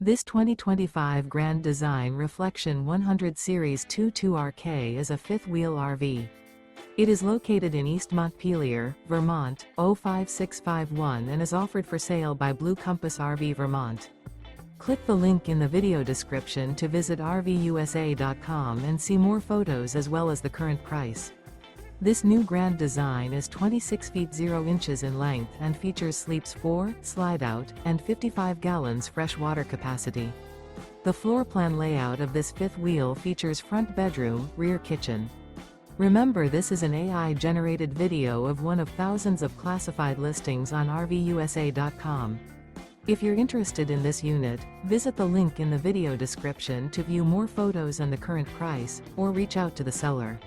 This 2025 Grand Design Reflection 100 Series 22RK is a fifth-wheel RV. It is located in East Montpelier, Vermont, 05651 and is offered for sale by Blue Compass RV Vermont. Click the link in the video description to visit RVUSA.com and see more photos as well as the current price. This new Grand Design is 26 feet 0 inches in length and features sleeps 4, slide-out, and 55 gallons fresh water capacity. The floor plan layout of this fifth wheel features front bedroom, rear kitchen. Remember, this is an AI-generated video of one of thousands of classified listings on RVUSA.com. If you're interested in this unit, visit the link in the video description to view more photos and the current price, or reach out to the seller.